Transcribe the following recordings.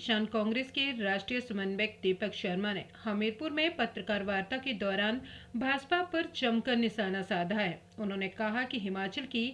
किसान कांग्रेस के राष्ट्रीय समन्वयक दीपक शर्मा ने हमीरपुर में पत्रकार वार्ता के दौरान भाजपा पर जमकर निशाना साधा है। उन्होंने कहा कि हिमाचल की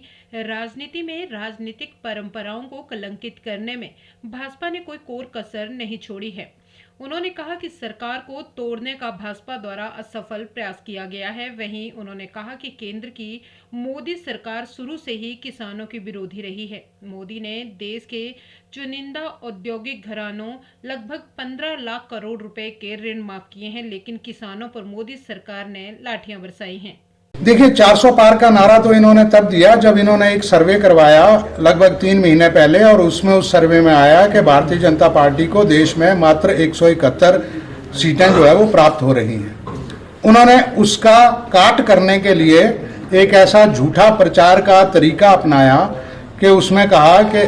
राजनीति में राजनीतिक परंपराओं को कलंकित करने में भाजपा ने कोई कोर कसर नहीं छोड़ी है। उन्होंने कहा कि सरकार को तोड़ने का भाजपा द्वारा असफल प्रयास किया गया है। वहीं उन्होंने कहा कि केंद्र की मोदी सरकार शुरू से ही किसानों की विरोधी रही है। मोदी ने देश के चुनिंदा औद्योगिक घरानों लगभग 15 लाख करोड़ रुपए के ऋण माफ किए हैं, लेकिन किसानों पर मोदी सरकार ने लाठियां बरसाई हैं। देखिए, 400 पार का नारा तो इन्होंने तब दिया जब इन्होंने एक सर्वे करवाया लगभग 3 महीने पहले, और उसमें उस सर्वे में आया कि भारतीय जनता पार्टी को देश में मात्र 171 सीटें जो है वो प्राप्त हो रही हैं। उन्होंने उसका काट करने के लिए एक ऐसा झूठा प्रचार का तरीका अपनाया कि उसमें कहा कि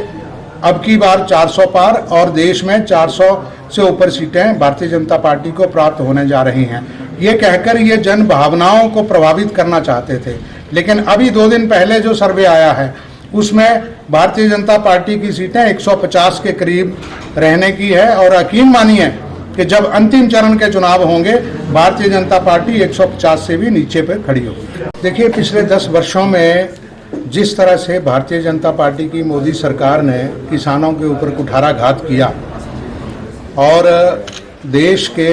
अब की बार 400 पार और देश में 400 से ऊपर सीटें भारतीय जनता पार्टी को प्राप्त होने जा रही हैं। ये कहकर ये जन भावनाओं को प्रभावित करना चाहते थे। लेकिन अभी 2 दिन पहले जो सर्वे आया है उसमें भारतीय जनता पार्टी की सीटें 150 के करीब रहने की है, और यकीन मानिए कि जब अंतिम चरण के चुनाव होंगे भारतीय जनता पार्टी 150 से भी नीचे पर खड़ी होगी। देखिए, पिछले 10 वर्षों में जिस तरह से भारतीय जनता पार्टी की मोदी सरकार ने किसानों के ऊपर कुठाराघात किया और देश के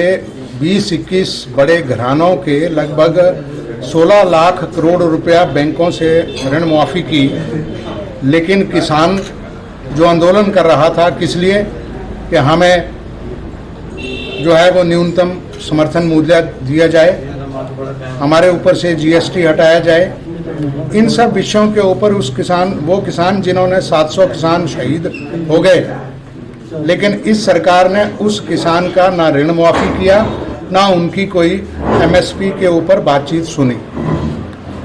20-21 बड़े घरानों के लगभग 16 लाख करोड़ रुपया बैंकों से ऋण माफी की, लेकिन किसान जो आंदोलन कर रहा था किस लिए कि हमें जो है वो न्यूनतम समर्थन मूल्य दिया जाए, हमारे ऊपर से जीएसटी हटाया जाए, इन सब विषयों के ऊपर वो किसान जिन्होंने 700 किसान शहीद हो गए, लेकिन इस सरकार ने उस किसान का ना ऋण माफी किया ना उनकी कोई एमएसपी के ऊपर बातचीत सुनी।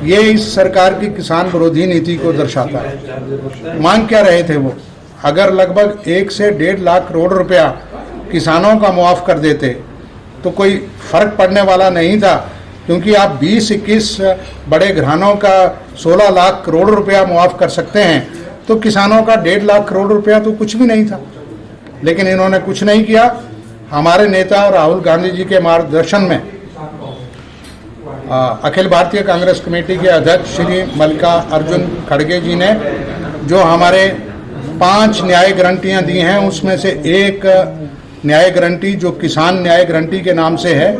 ये इस सरकार की किसान विरोधी नीति को दर्शाता है। मांग क्या रहे थे वो? अगर लगभग 1 से 1.5 लाख करोड़ रुपया किसानों का मुआफ कर देते तो कोई फर्क पड़ने वाला नहीं था, क्योंकि आप 20-21 बड़े घरानों का 16 लाख करोड़ रुपया मुआफ कर सकते हैं तो किसानों का 1.5 लाख करोड़ रुपया तो कुछ भी नहीं था। लेकिन इन्होंने कुछ नहीं किया। हमारे नेता राहुल गांधी जी के मार्गदर्शन में अखिल भारतीय कांग्रेस कमेटी के अध्यक्ष श्री मल्लिकार्जुन खड़गे जी ने जो हमारे 5 न्याय गारंटियां दी हैं, उसमें से एक न्याय गारंटी जो किसान न्याय गारंटी के नाम से है,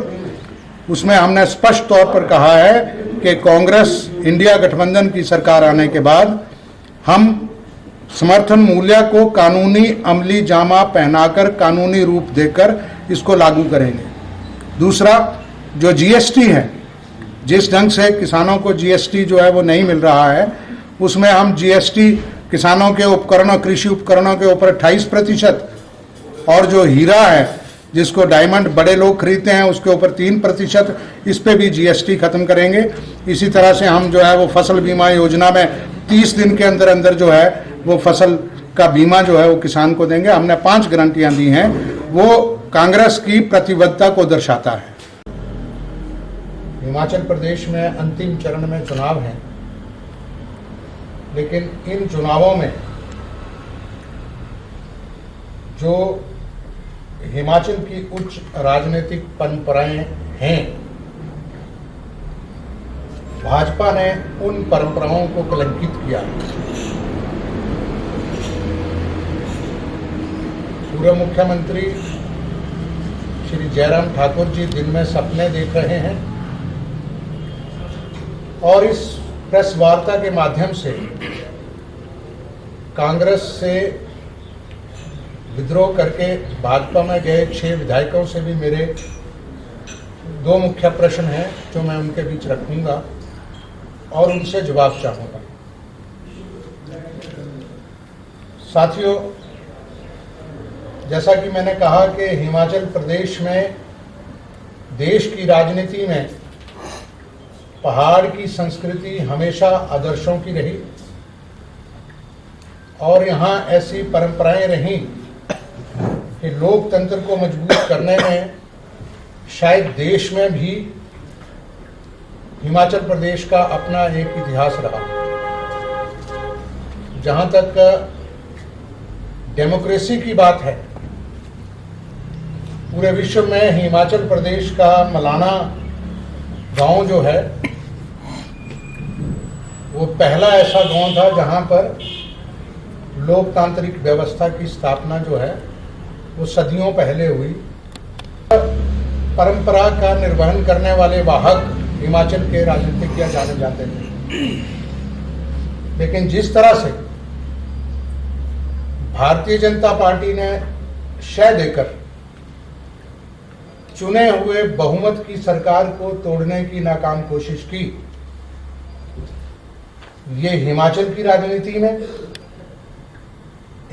उसमें हमने स्पष्ट तौर पर कहा है कि कांग्रेस इंडिया गठबंधन की सरकार आने के बाद हम समर्थन मूल्य को कानूनी अमली जामा पहनाकर कानूनी रूप देकर इसको लागू करेंगे। दूसरा, जो जीएसटी है, जिस ढंग से किसानों को जीएसटी जो है वो नहीं मिल रहा है, उसमें हम जीएसटी किसानों के उपकरणों, कृषि उपकरणों के ऊपर 28% और जो हीरा है जिसको डायमंड बड़े लोग खरीदते हैं उसके ऊपर 3%, इस पे भी जीएसटी खत्म करेंगे। इसी तरह से हम जो है वो फसल बीमा योजना में 30 दिन के अंदर अंदर जो है वो फसल का बीमा जो है वो किसान को देंगे। हमने 5 गारंटियां दी हैं, वो कांग्रेस की प्रतिबद्धता को दर्शाता है। हिमाचल प्रदेश में अंतिम चरण में चुनाव है, लेकिन इन चुनावों में जो हिमाचल की उच्च राजनीतिक परंपराएं हैं, भाजपा ने उन परंपराओं को कलंकित किया। पूर्व मुख्यमंत्री श्री जयराम ठाकुर जी दिन में सपने देख रहे हैं और इस प्रेस वार्ता के माध्यम से कांग्रेस से विद्रोह करके भाजपा में गए 6 विधायकों से भी मेरे 2 मुख्य प्रश्न हैं जो मैं उनके बीच रखूंगा और उनसे जवाब चाहूंगा। साथियों, जैसा कि मैंने कहा कि हिमाचल प्रदेश में देश की राजनीति में पहाड़ की संस्कृति हमेशा आदर्शों की रही और यहाँ ऐसी परंपराएं रहीं कि लोकतंत्र को मजबूत करने में शायद देश में भी हिमाचल प्रदेश का अपना एक इतिहास रहा। जहाँ तक डेमोक्रेसी की बात है पूरे विश्व में हिमाचल प्रदेश का मलाना गांव जो है वो पहला ऐसा गांव था जहां पर लोकतांत्रिक व्यवस्था की स्थापना जो है वो सदियों पहले हुई। परंपरा का निर्वहन करने वाले वाहक हिमाचल के राजनीतिज्ञ जाने जाते थे, लेकिन जिस तरह से भारतीय जनता पार्टी ने शय देकर चुने हुए बहुमत की सरकार को तोड़ने की नाकाम कोशिश की, ये हिमाचल की राजनीति में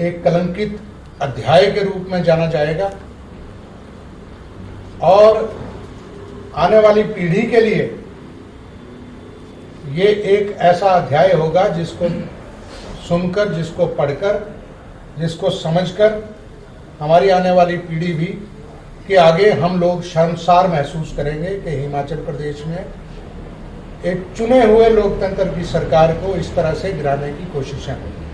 एक कलंकित अध्याय के रूप में जाना जाएगा और आने वाली पीढ़ी के लिए ये एक ऐसा अध्याय होगा जिसको सुनकर, जिसको पढ़कर, जिसको समझकर हमारी आने वाली पीढ़ी भी कि आगे हम लोग शर्मसार महसूस करेंगे कि हिमाचल प्रदेश में एक चुने हुए लोकतंत्र की सरकार को इस तरह से गिराने की कोशिशें होंगी।